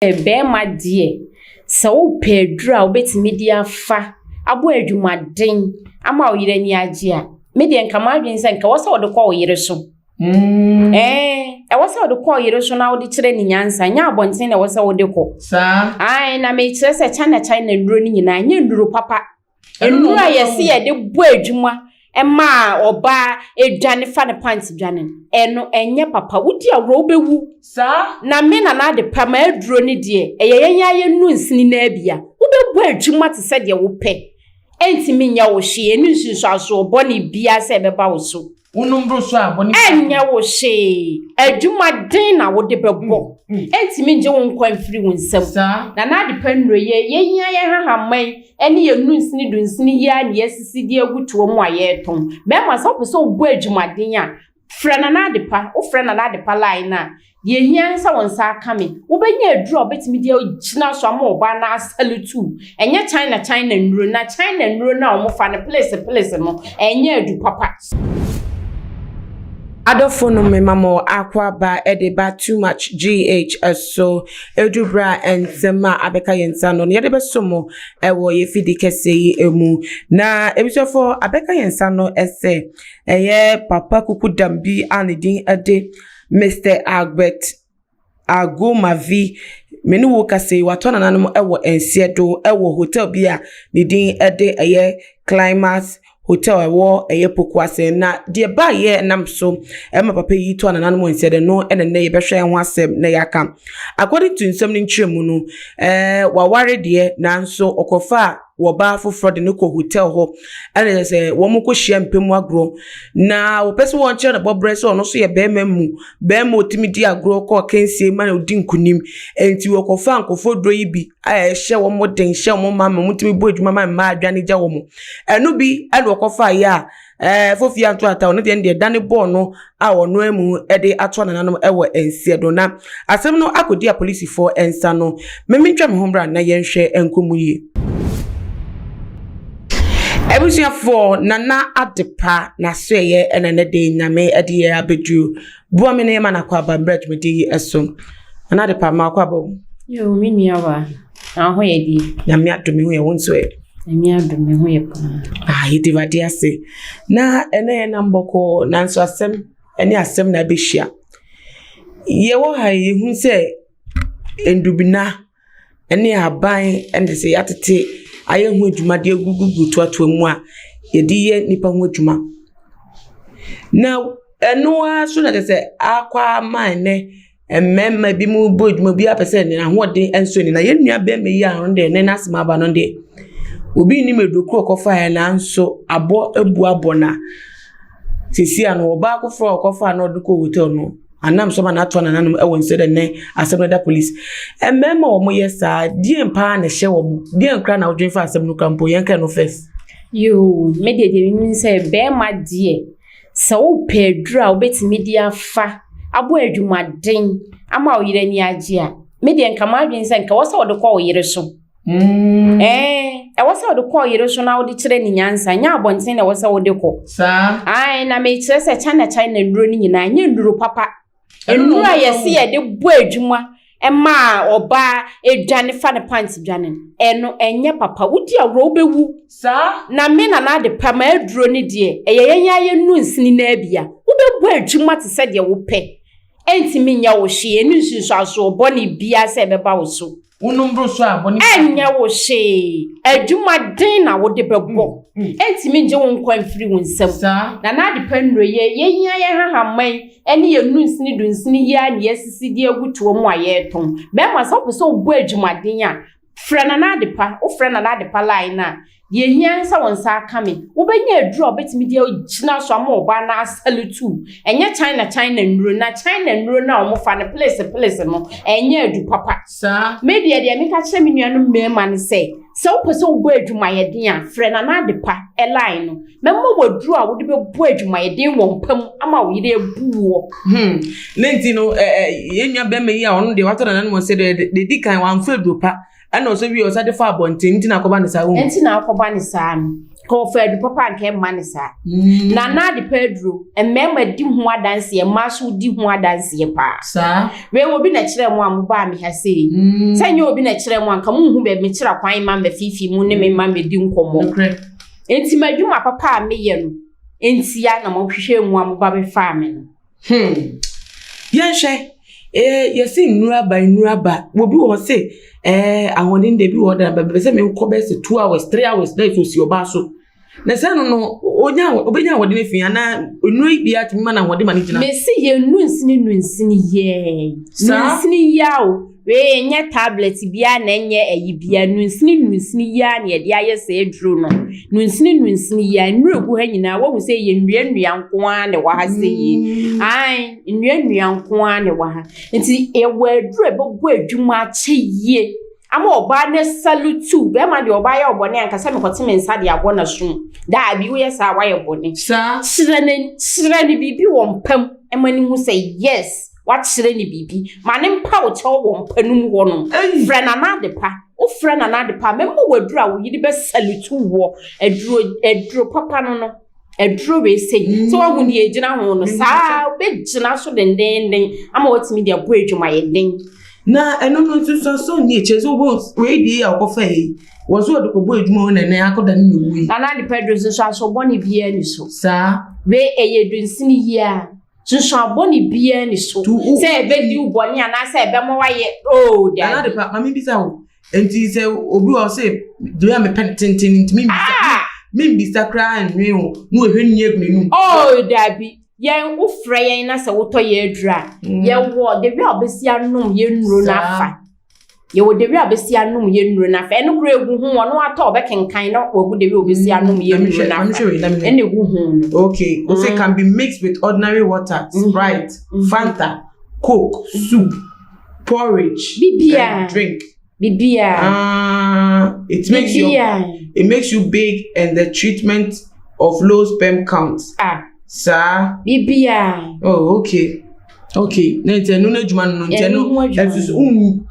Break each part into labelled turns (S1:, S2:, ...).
S1: Bema dear, so pedra betimi dia fa abo adwumaden ama oyire ni agea media nka madwen se nka wose wode kwa oyire so wose wode kwa oyire so na wode kire ni nyansa nya abonten na wose wode ko
S2: sa
S1: na me kire se China nduro ni nyina nya nduro papa nduro ayese ye de bo adwuma Emma oba edwane fa ne pants dwane eno enye papa wudi awro obewu
S2: sa
S1: na me na de pa ma aduro ni de eyenya ye nu nsini na abia obebu adwuma te se de wo pe entimi nya wo hye enu nsusu aso oboni bia se beba wo so
S2: unumbro so aboni
S1: enya wo hye adwuma den na wo de bebo entimi nje wo nkwan firi wo nsam na de pa nro ye yenya ye hahaman ene ye nu nsini du nsini ya ne yesisi de agutuo mu ayeton be ma so so obu adwuma den a frena na de pa o frena na de pa line na ye hia sa won sa aka me wo benya aduro betimi de gina so ama oba na asalutu enye China nro na o mo fa ne place no enye adu papa
S2: Adofo no me mamo akwa ba edeba too much GH so edubra enzema abeka yensa no ye de besomo ewo ye fidi kese yi emu na ebisofo abeka yensa no ese eye papa kuku dambi anidin ade Mr. Albert Agomavi meni wo kase watona nanom ewo ensiedo ewo hotel bia nidin ade eye Climax hotel ewo eye Pokuase na de ba ye nam so ema papa yi to ananan mo nse de no ene ne ye behwe ho asem na yaka according to nsem ni nkyeremu no waware de nanso okofa wo ba foforo de ne ko hotel ho ene se wo mo ko hia mpemu agro na wo pese won kire na bobre so no so ye be ma otimi di agro ko kensie ma na odi nkunim enti wo kofa ankofo dro yi bi a hye wo mo den hye mo mama mutimi bo adwuma ma adwane gya wo mo eno bi ene okofa ya fofia nto ata ono de dane bo no a ono emu de ato nananum ewo ensie do na asem no akodi a police for ensa no memintwa me hombra na yenhwe enkomu yi ebusia for nana adepa na so ye enene de nyame ade ye abedu bo me ne ma na kwa ba bread me di eso nana adepa ma kwa ba
S1: yo mi nia wa aho ye di
S2: nyame adomi ho ye wonso e
S1: nyame adomi ho ye pa
S2: hidivade ase na ene na mboko nanso asem ene asem na behia ye wo ha ye hu se endubina ene aban ende se yatete aye hu adwuma de gugugu to mu a ye di ye nipa hu adwuma na eno a so na se akwa man ne emmemma bi mu bo adwuma bi apese ne na ho de enso ni na ye nua be me yi a de ne na asema ba no de obi ni medokro kofa ya na nso abo ebu abona sisi ano oba akofro kofa na odiko hotel no anam so ma na to na nanum ewo nse de ne asem da police emmema wo mo yesa die mpa na hye wo mo die nkra na odwen fa asem no kampo yenka no first
S1: yo media de mi say be ma die so wo pedra obetimi dia fa abo adwumaden ama oyire ni agea media nka madwen say nka wose wode kwa oyire so wose wode kwa oyire so na wode kire ni nyansa nya abonten na wose wode ko
S2: sa
S1: na me kire se China nduro ni nyina nya nduro papa nduro ayese ye de bo adwuma emma oba edwane fa ne pants dwane eno enye papa wudi awro obewu
S2: sa
S1: na me na de pa ma aduro ni de eyenya ye nu nsini na abia obebu adwuma te se de wo pe entimi nya wo hye enu nsusu aso oboni bia se beba wo so
S2: unumbro so aboni
S1: enya wo hye adwuma den na wo de bebo entimi nje wo nkwan firi wo nsam na de pa nro ye yenya ye hahaman ene ye nu nsini du nsini ya ne yesisi de agutuo mu ayeton be ma so obu adwuma den a frena na de pa o frena na de pa line na ye hia sa won sa aka me wo benya aduro betimi de gina so ama oba na asalutu enye China nro na o mo fa ne place no enye adu papa
S2: sa
S1: media de me ka kire me nuanu mema ne say so pese wo bo adwuma ye den a frena na de pa e line no memmo waduro a wo de be bo adwuma ye den wo mpam ama wo yire buwo
S2: lenti no ye nua be me yi a ono de wato na no se de di kan wan fa do pa ana so wi o sa de fa abontin ntina akoba ne sa wo
S1: ntina akoba ne sa no ko fa du papa nke ma ne sa na na de pedro emema di ho adanse e ma so di ho adanse pa
S2: sa
S1: we obi na kire mu amba me ha sei sanye obi na kire mu anka mu hu be me kira kwan ma me fifi mu ne me ma me di nkomo enti madwuma papa me ye no enti ya na mo hwehwe mu amba be fa me no
S2: yenhwe yesi nnura ba obi wo se ahone de bi wo da be se me nko be se 2 hours 3 hours na so si oba so na se no obenya wode ne fi ana nnura bi ati ma na wode ma ne gina
S1: me se ye nunsini ye nunsini yawo we nye tablet bia na nye eyi bia nunsini ya na ye de aye se eduro no nunsini ya nnura gu ha nyina wo se ye nnua nko a ne wa ha se yi ai nnua nko a ne wa ha nti e wa eduro ebo adwuma cheye ama oba ne salutu be ma de oba ya obone anka se me kwete me nsa de abo na so da bi wo ye sa wa ye bone
S2: sa
S1: sire ne bibi wo mpam emani hu say yes what sire ni bibi mane mpa wo che wo mpanum wo no frena na de pa o frena na de pa memo waduru a wo yidi be salutu wo eduro papa no eduro we say so wo ni ejina ho no sa be jina so den ama watimi de abo adwuma ye den
S2: na eno no so ni echezo bo we di akofa yi wo so de ko bo adwuma na na akoda ni wi
S1: na de pedro so boni bia ni so
S2: sa
S1: we eyedunsini ya so aboni bia ni so say be di uboni ana say be mo waye dia
S2: na de pa mami bisa wo enti say obi wo say do ya me pentintin enti mi bisa mi bisa kra anwe wo no ehwenni egunenu
S1: dabi yen ufre yen na say woto ye adura ye wo de bi obesi anum ye nuro na afa ye wo de bi obesi anum ye nuro na afa eno kura egu hu wono ato obekenkan na ogu de bi obesi anum ye nuro na afa eno egu hu
S2: okay we say can be mixed with ordinary water, Sprite, Fanta, Coke, soup, porridge,
S1: bibia
S2: drink
S1: bibia
S2: it makes you big and the treatment of low sperm count sir
S1: bibia
S2: okay na ntenu na adwuma no ntenu esus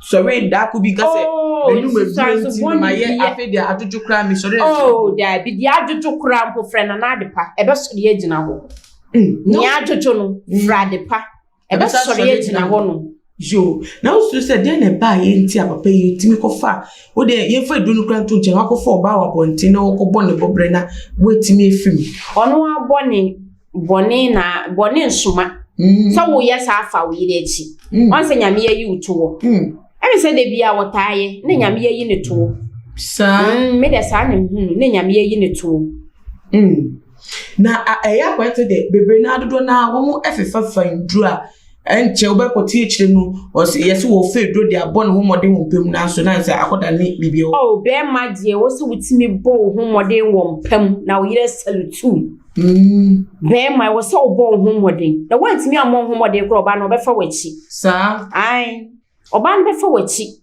S2: sorry da ko bi ka se enu me ma ye afi de ajojo kra mi sorry
S1: da bi di ajojo kra mpo frena na de pa ebe so de agina ho ni ajojo no fra de pa ebe so de agina ho no
S2: jo na usu se de na ba ye nti apapa ye timi ko fa wo de ye fa dunu kra ntu nche wa ko fa oba wa bonti na wo ko bone bobre na wetimi efim
S1: ono abone bone nsuma so wo yes afa wo yire echi onse nyame yi utuwo emi se de bia wotaye na nyame yi ne tuwo
S2: sa
S1: me de sa na na nyame yi ne tuwo
S2: na eya kwete de bebre na dodo na wo efefa ndru a enche obekoti echire no yesi wo fe do de abon ho mode ho pem na so na se akoda ne bibi o
S1: be ma die wo se wutimi bo ho mode wo pem na wo yire salutu be ma wo se obo ho mode na wantimi amon ho mode kro oba na obefa wachi
S2: sa
S1: ai oba na befa wachi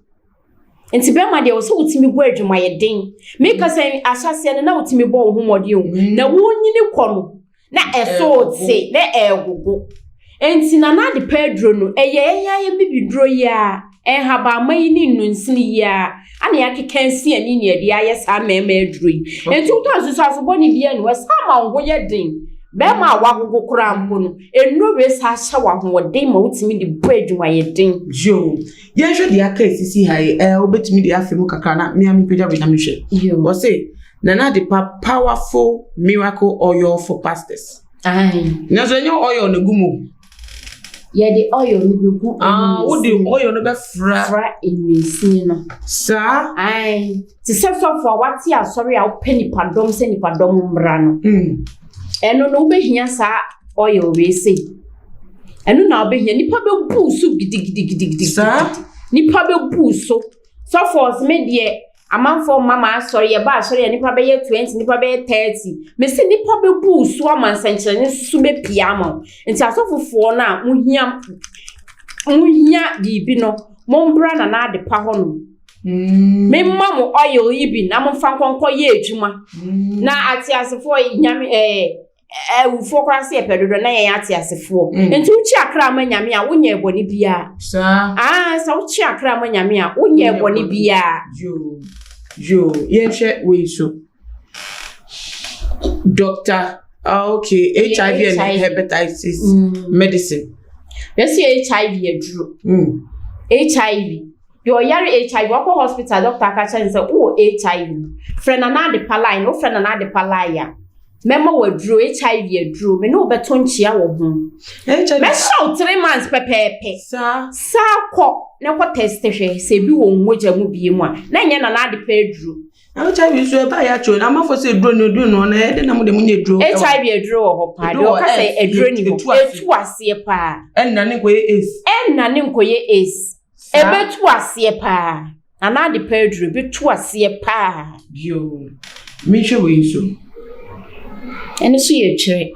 S1: enti be ma die wo se wutimi bo adwuma ye den me ka se asase na wutimi bo ho mode o na wo nyini kono na eso te na egugu enti na de pedro no eye bibidro ya haba mai ni nunsini ya ana ya kekansi ani ne de aye sa mema adrui enti utanso so boni bia ni wasama wo ye den be ma wagogo kura mpo no enu we sa hya wa ho den ma utimi de bo adwuma ye den
S2: jo ye hwe de aka sisi haye obetimi de afemu kakra na me ami pejwa be na me hwe wo say na de powerful miracle oil for pastors na so nyo oil no gumu
S1: ye the oil ni begu
S2: wo the oil no be fra
S1: enwisi no
S2: sa
S1: ti se so for wati asori a openi padom se ni padom mbra no eno no behia sa oil we say eno na obehia nipa be buusu gidigidi
S2: sa
S1: nipa be buuso so for me de amanfo mama asori ye ba asori nipa be ye 20 nipa be 30 me se nipa be buusu amansankyere ne susu be piamo nti asofofo na muhia bibi no mombra na de pa ho no me mamu oil ibi na momfa nkonko ye adwuma na atiasefo nyame ufo kwase epedodo na ye atiasefo nti uchi akra ma nyame a wonya eboni bia
S2: sa
S1: sa uchi akra ma nyame a wonya eboni bia
S2: jo ye hwe we so Doctor. Okay, HIV and hepatitis medicine.
S1: Let's see HIV aduro. HIV. Your yari HIV, walk hospital, doctor catch and say, oh, HIV. Friend another paline, no friend another palaya. Memo will draw HIV aduro. Me no beton chia wo home. Let's show 3 months pepe. Sir, ko na ko test hwe se bi wo moja mu bi mu a. Na nya na na de pedro.
S2: HIV so e ba ya cho na mafo se duro no na e de na mo de munye duro.
S1: HIV aduro ho pa. Do ka say aduro ni ho. Etu ase pa.
S2: Enna ne koye ace.
S1: Enna ne koye ace. Ebetu ase pa. Na de pedro bi tu ase pa.
S2: Yo. Me hwe we so.
S1: Eno so ye chere.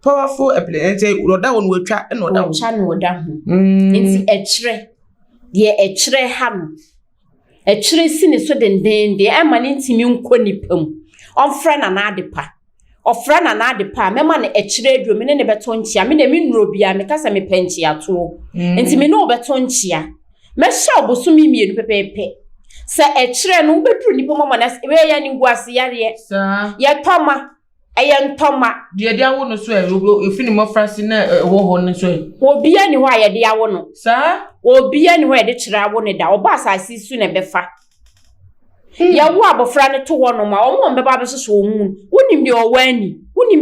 S2: Powerful epilepsy. Roda won we twa no da.
S1: Cha no da ho. Nti e chere. De e chere ha no. E chere si ne so denden de e ma ne ntimi nko nipam. Onfra na na adepa. Ofra na na adepa me ma ne e chere aduro me ne beto nchia me na me nnuro bia me kasa me panchi ato. Nti me no beto nchia. Me sha obosumi mienu pepepe. Se e chere no ubedru nipa mama na we ya ni guase yare. Sa. Ye toma. Ayen toma.
S2: De dia wo no so e fini mo frase na wo ho no so.
S1: Obi ani ho aye de awo no.
S2: Sa.
S1: Obi ani ho e de chere awo ne da. Oba asase su na befa. Ya wo abofra ne to wo no ma omo mbeba be so omu. Wonim de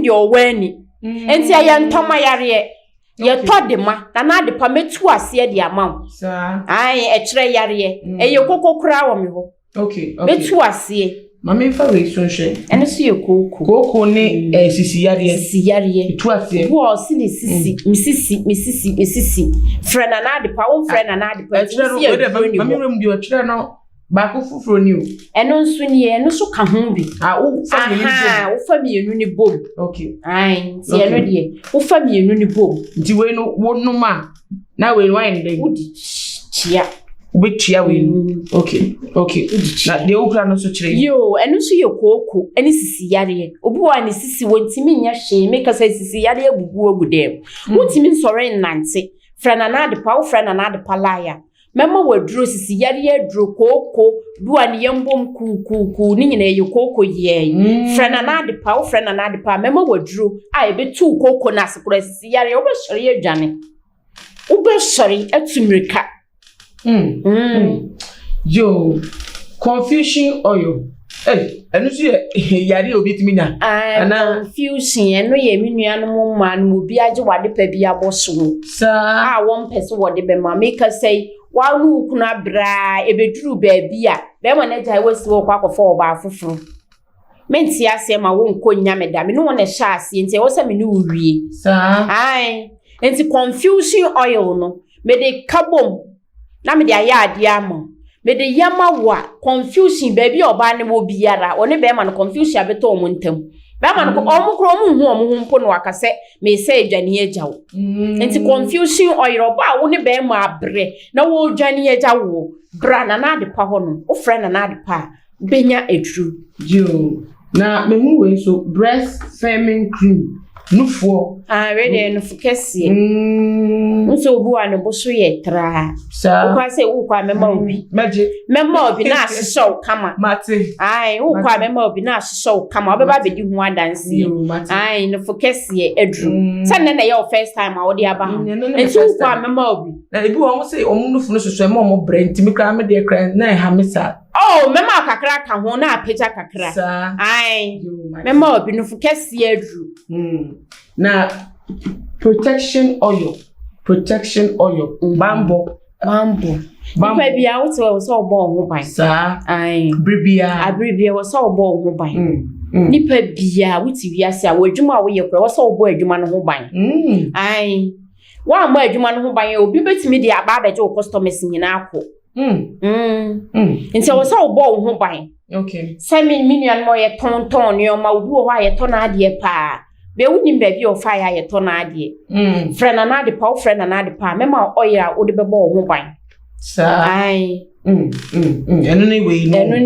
S1: owani. Enti ayen toma yare. Ye to de ma na de pa metu ase de ama.
S2: Sa.
S1: Ai e chere yare. E ye kokokura wo me ho.
S2: Okay.
S1: Metu ase.
S2: Mama fa we so hwe.
S1: Eno so ye koko.
S2: Koko ne sisi yare.
S1: Sisi yare.
S2: Metu ase.
S1: Wo si ne sisi. Misisi. Friend na de pa, wo friend na de pa.
S2: E chere no mama rem bi o chere no ba ko fufuro ni o.
S1: Eno nso ni eno so ka ho bi.
S2: Wo fa mi ni bom.
S1: Aha, wo fa mienu ni bom.
S2: Okay.
S1: Ai, ti eno de. Wo fa mienu ni bom.
S2: Nti we no wo no ma. Na we wine dey.
S1: Udi chia.
S2: Chia we. Okay. Na de okra no so chere.
S1: Yo, eno so ye koko, eni sisi yare. Obi wa ni sisi wontimi nya hwe, make say sisi yare agugu agudem. Wontimi nsore nnante. Frana na de pa, wo frana na de pa laya. Mema waduro sisi yare aduro koko, duwa ni yembom ku ni nyina ye koko ye. Frana na de pa, wo frana na de pa, mema waduro a ebetu koko na sekura sisi yare obe sori adwane. Obe sori atumrika.
S2: Yo, confusion oil. Enu so yare obi timi na.
S1: Confusion eno ye menua no mo ma no obi age wade pa bi aboso. Sa won pese wode be ma make say wa ru kuna bra ebeduru baabi a be ma na jai wasi wo kwa akofo oba afoforo. Menti ase ma wo nko nya me da me no wona sha ase enti wo se me no wie. Sa ai enti confusion oil no me de kabom na me de ayade ama. Me de yama wa confusion baby oba ne wo biara one be ma no confusion abeto omo ntam be ma no omo kro omo hu mpo no akase me say adwane agyawo enti confusion oil oba wo ne be ma abre na wo adwane agyawo bra na de pa ho no wo friend na de pa benya edru
S2: yo na me hu we so breast firming cream nufo
S1: ready no fukesi nso obu wa no boso ye tra sa ukwa se ukwa mema obi mema obi na ashisho kama
S2: mate
S1: ai ukwa mema obi na ashisho kama obeba bedi hu adanse ai no fukesi ye edru sanne na your first time a wodi aba nso ukwa mema obi
S2: na ebi wo say omu nufu no soso ema omo brand mi kra me de kra na ha mesa
S1: mema kakra ka ho na apeja kakra
S2: sa
S1: ai mema obi no fukesi ye edru
S2: na protection oil bambo
S1: Nipa bia wo te wo so obo ho ban
S2: sa
S1: ai
S2: bribia
S1: wo so obo ho ban nipa bia wo ti wiase a wo adwuma wo ye kora wo so obo adwuma no ho ban ai wa ma adwuma no ho ban obi betimi de aba abeje wo customers nyina akọ nti wo so obo ho ban
S2: okay
S1: semi minion mo ye ton ni o ma obi wo ha ye ton ade pa be wunim ba bi o fa ya ye ton ade friend na de pa friend na de pa mema oya wo de bebo ho ban
S2: sa
S1: ai
S2: eno ni we no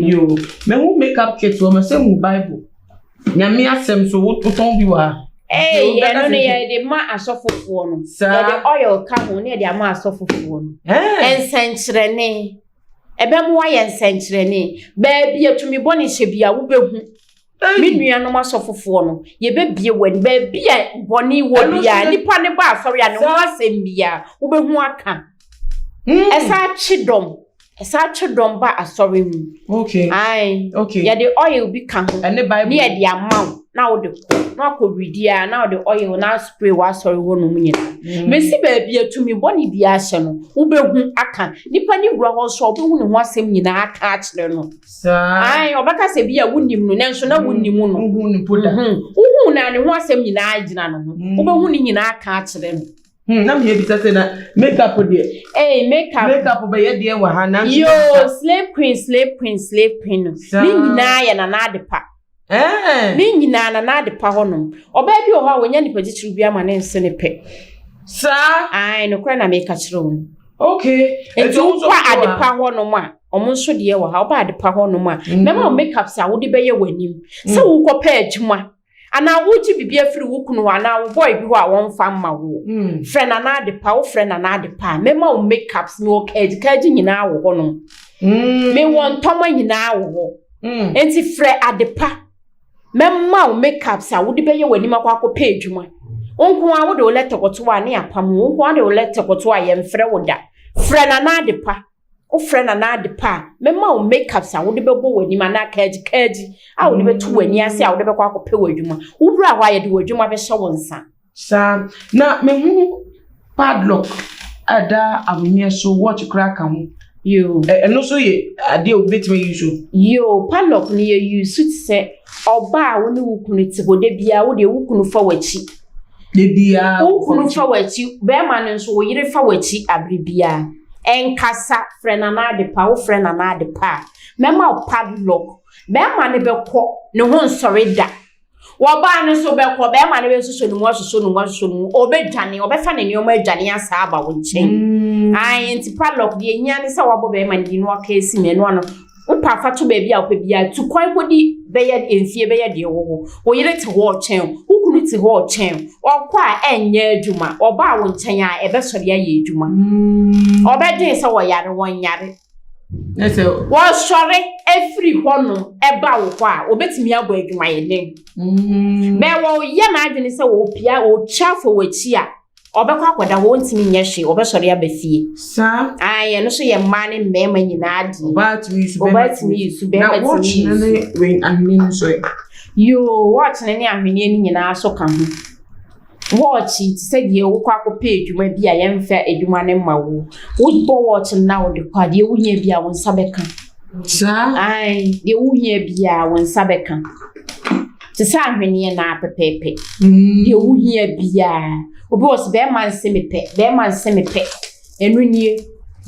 S2: yo me hu makeup kit wo me say mu bible nyame asem so wo ton bi wa
S1: eno ni ye de ma asofofo no ye de oil ka ho ne de ama asofofo no ensenkyerene ebe mo wa ye ensenkyerene ba bi atumi boni hye bia wo behu Me nua no masofofo no ye bebie wen ba bia boni wo bia nipa ne ba asori ane ho asem bia wo behu aka esa chidom ba asori mu
S2: okay
S1: okay ya the oil bi kan ho
S2: and the bible
S1: ne the amount na wo de na ko redia na the oil na spray wa asori wo no mu nyina mesi ba bia tumi boni bia hye no wo behu aka nipa ni wura ho so obehu ne ho asem nyina aka akire no obaka se bia wunim no nenso na wunim no
S2: uhu ni poda
S1: uhu na ne ho asem nyina agina no ho obehu ni nyina aka akire no
S2: na me bi say na makeup de makeup be ye de wa ha na
S1: yo slave queen ni nyina ya na adepa ni nyina na adepa honom oba bi o ha wonya nipa gichiru bi ama ne nse ne pe no kra na make akire wo
S2: okay
S1: etu kwa adepa honom a omo nso de wa ha oba adepa honom a mema makeup sa wo de be ye wanim se wo kopa adwuma ana wuji bibia firi wukunu ana wo boy bi ho a won fa ma wo friend ana adepa wo friend ana adepa mema wo makeups me wo kaji nyina wo ho no me won toma nyina wo ho enti frɛ adepa mema wo makeups a wo de be ye wanim akwa adwuma onko a wo de wo letter a ne apam wo a de wo letter a ye mfrɛ wo da friend ana adepa o friend na adepa mema o makeups a wo de bebo wani ma na kaji a wo de betu wani ase a wo de bekwa akopɛ wadwuma wo bra hwa ye de wadwuma be hye wonsa
S2: sa na me hu padlock ada awunie so watch crack ho
S1: yo
S2: no so ye ade o betime use
S1: yo padlock ni ye use se oba a wo ne wukunu ti bo de bia wo de wukunu fa wachi
S2: de bia
S1: wukunu fa wachi be ma ne so wo yire fa wachi abribia enkasa friend na adepa wo friend na adepa mema o padlock be ma ne bekɔ ne ho nsɔre da wo ba ne so bekɔ be ma ne be soso ne mo obedwane obefa ne nneoma adwane asa aba wo nkyɛn enti padlock de enya ne sɛ wabo be ma ne no aka esi me no ano upa fa to ba bia opa bia tu kwan kodi be ye enfie be ye de wo yire te ho ɔkyɛn ukunu te ho ɔkyɛn ɔkɔ a enye adwuma ɔba wo nkyɛn a ebe sɔre aye adwuma obedwen sɛ wo yare won yare
S2: ese
S1: wo sɔre efiri hɔ no eba wo hɔ a obetimi abɔ adwuma ye ne be wo ye na adwene sɛ wo pia wo chafo wachi a obekwa akoda wo ntimi nyɛ hwe obesɔre abafie
S2: sa
S1: no so ye mma ne mmɛma nyina adi
S2: obatimi use be na watch ne we ahwene so
S1: yo watch ne ahwene ni nyina so ka ho watch ti sɛ die wo kwa akopɛ adwuma bi a yɛmfa adwuma ne ma wo bo watch na wo de kwa de wo hia bi a wo nsa bɛka
S2: sa
S1: de wo hia bi a wo nsa bɛka ti sɛ ahwene na pepepe de wo hia bi a obi was be man se me pɛ enu nie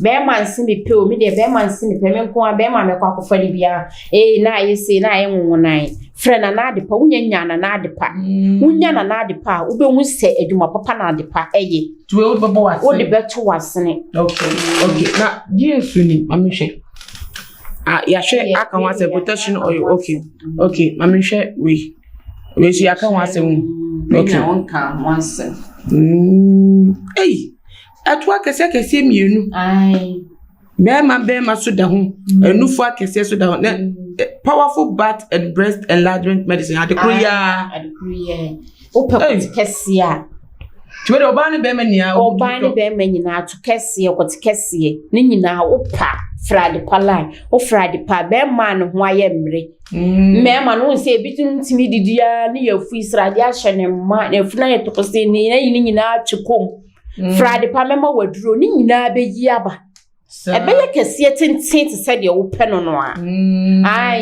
S1: be man se me pɛ o me de be man se me pɛ me nko a be man me kwa akofo de bia na aye se na aye nwonai friend na adepa wunya nya na adepa wunya na adepa wo be hu se adwuma papa na adepa eye
S2: tuwe wo bebo wase
S1: wo de beto wasene
S2: okay na die suni mamihwe ya hwe aka wase protection oil okay mamihwe we shi aka wase mu okay
S1: on kan once
S2: atwa kese mienu Bema so da ho enufo akese so da ho powerful bath and breast enlargement medicine adekroya
S1: opekoti kese a
S2: twede oba ne bema nia
S1: oba ne bema nyina to kese okoti kese ne nyina opa frade palai o frade pa bema ne ho aye mre mema no se bitum timi didia ne yafu israde ahye ne ma ne funa ye tokose ne nyina atwekom frade pa mema waduro ne nyina beyi aba ebe ye kese tenten te se de wo pɛ no no a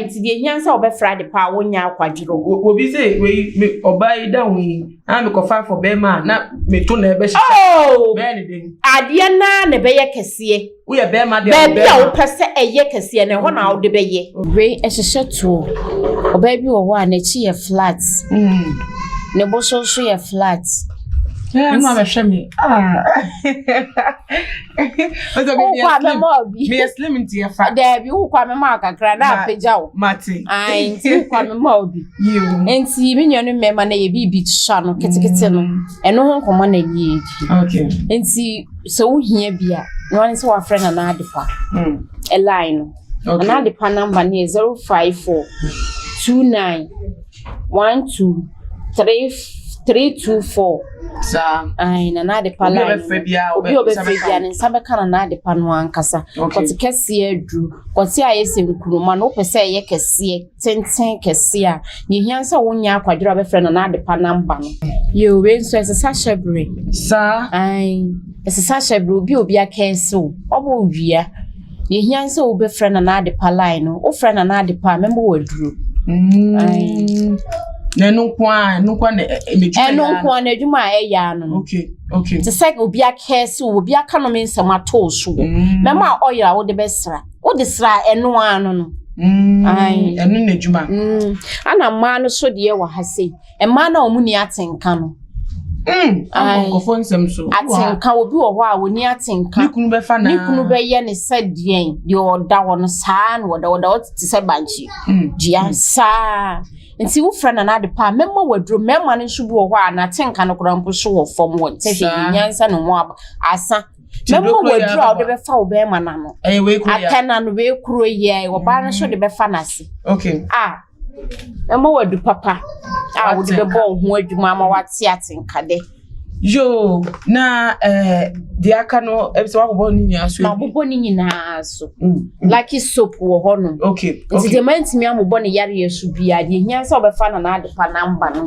S1: nti de nyansa wo be frade pa wonya akwadwiro
S2: obi se we obai da wi na me kofa for bema na me to na ebe hye be ne den
S1: ade na ne be ye kese
S2: wo ye bema de
S1: be bia wo pɛ se eye kese ne ho na wo de be ye we ehye to obai bi wo a na chi ye flat ne bo so ye flat
S2: no me hwemi me slim nti e fa
S1: da bi wo kwa me ma kakra na apagya wo
S2: mate
S1: nti kwa me ma obi nti me nyanu mema na ye bibi tsa no ketekete no eno ho nkomo na ye
S2: okay
S1: nti so wo hia bia no one se wa friend na adepa a line no na adepa number ne 054 29 12324 ai na de pa line obi obefebia ne nsa beka na de pa no ankasa kwoti kese adru kwoti ayese nkuruma no pese ye kese tenten kese a ye hiansa wonya akwadura befre na de pa namba no ye we nso esesa shebre
S2: sa
S1: ai esesa shebre obi akense obo wia ye hiansa obefre na de pa line no ofre na de pa member wadru ai
S2: nunkwa na
S1: nunkwa na adwuma eya no
S2: okay
S1: te say obi akese obi aka no mensem atoso mema oil wo de besra wo de sra eno ano no
S2: ai eno na adwuma
S1: ana ma no so de wa hase e ma na omuni atenka no
S2: akofo nsem so
S1: atenka obi wo ho a woni atenka
S2: nikunu be fa na
S1: nikunu be ye ne sadien de oda wo no saa na oda te se banchi gia saa nti wo fra na de pa memma wadro memma ne nso bi wo ho a na tenka no krampo so wo fom wo tefe nyansa no mo asa memma wadro a de be fa wo be ma na no
S2: we kuro ya
S1: atena no we kuro ye wo ba no so de be fa na se memma wadu papa wo de be bo ho adwuma ma wate atenka de
S2: yo na de aka no ebise wa bobo ni aso
S1: ma bobo ni nyina so like soap wo ho no
S2: okay
S1: the man timi amobo ne yare yesu bia de hia se obefa na ade pa namba no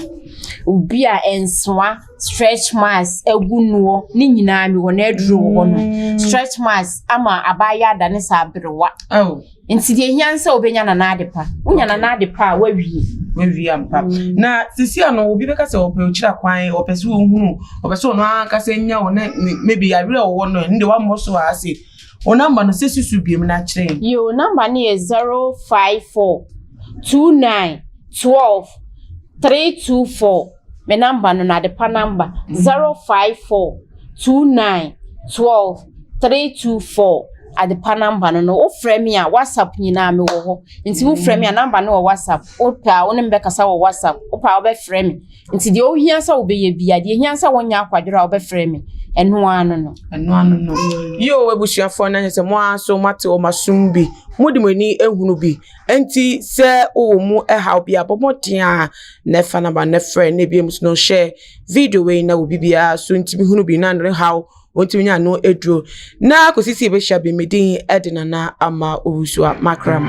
S1: obi a enswa stretch marks egunuo ni nyina mi wo na aduro wo no stretch marks ama abaya adane sa abrewa nti de hia se obenya na ade pa unya na ade pa
S2: we ampa na sisi ano obi beka se ope ochira kwan opese wo hunu opese ono aka se nya wo na maybe abire wo no nde wa moso ase o number no sesi su biem na kire
S1: yo number ni is 054 29 12 324 me number no na de pa number 054 29 12 324 at the pa number no o frame me a WhatsApp nyina me wo ho nti wo frame me a number no WhatsApp o pa wo ne mbeka sa wo WhatsApp o pa wo be frame nti de o hia sa wo be ye bia de hia sa wonya akwadura wo be frame eno ano no
S2: yo webusuafo na nyese mo aso mate o masumbi mudi mani ehunu bi enti se o mu ha obi abomoten a na fa number na friend na bi no share video we na obi bia so enti bi hunu bi na nre how wonti nya no edro na kosisi be sha be medin edina na ama owusua makram